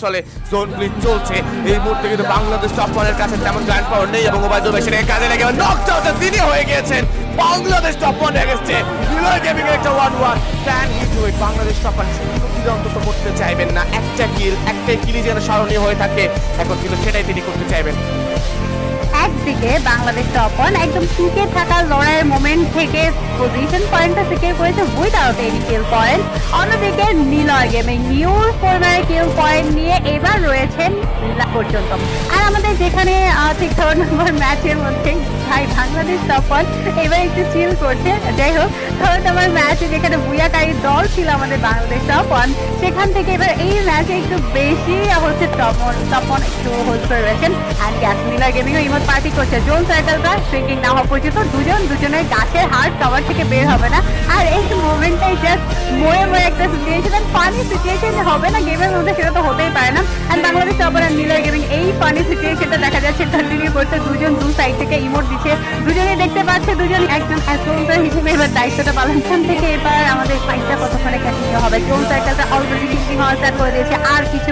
চলে, zone clean চলছে। এই মুহূর্তে কিন্তু বাংলাদেশ টপ ওয়ানের কাছে তেমন গ্র্যান্ড পাওয়ার নেই এবং ওবায়দুল ভাই সেটাকে কাজে লেগে নকড আউটে তিনি হয়ে গিয়েছেন। বাংলাদেশ টপ ওয়ান এগেইনস্টে নিলয় গেমিং এর একটা 1-1 can he do it. Bangladesh top one শুধু কিল অন্তত করতে চাইবেন না, একটাই কিলই যেন স্মরণীয় হয়ে থাকে, এখন কিন্তু সেটাই তিনি করতে চাইবেন। একদিকে বাংলাদেশ টপ ওয়ান একদম টিকে থাকা লড়াইয়ের মোমেন্ট থেকে পজিশন পয়েন্টটা সিকিউর করেছে উইদাউট এনি কিল পয়েন্ট। অন্যদিকে নিলয় গেমিং নিউ ফরম্যাটের কিল পয়েন্ট নিয়ে এবার রয়েছেন পর্যন্ত। আর আমাদের যেখানে ঠিক 3rd নম্বর ম্যাচের মধ্যে ভাই বাংলাদেশ টপ ওয়ান এবার একটু চিল করছে। যাই হোক, 3rd নম্বর ম্যাচে যেখানে বুয়াকারী দল ছিল আমাদের বাংলাদেশ টপ ওয়ান, সেখান থেকে এবার এই ম্যাচে একটু বেশি হচ্ছে টপ ওয়ান একটু হোল্ড করে রয়েছেন। অ্যান্ড গ্যাস নিলয় গেমিংও ইমোট পার্টি করছে। জোন সার্কেলটা শ্রিঙ্কিং না হওয়া পর্যন্ত দুজনের গাছের হার্ট কভার থেকে বের হবে না। আর এই মোমেন্টটাই জাস্ট মরে একটা সিচুয়েশন, অ্যান্ড ফানি সিচুয়েশন হবে না গেমের মধ্যে, সেটা তো হতেই পারে না। অ্যান্ড বাংলাদেশ টপ ওয়ান আর নিলয় গেমিং এই ফানি সিচুয়েশনটা দেখা যাচ্ছে কন্টিনিউ করতে। দুজন দু সাইড থেকে ইমোট দিচ্ছে, দুজনেই দেখতে পাচ্ছে দুজন একজন অ্যাসোল্টার হিসেবে এবার দায়িত্বটা পালন থেকে। এবার আমাদের ফাইটটা কতক্ষণে কন্টিনিউ হবে। জোন সার্কেলটা অলরেডি ফিনিশিং হওয়া স্টার্ট করে দিয়েছে, আর কিছু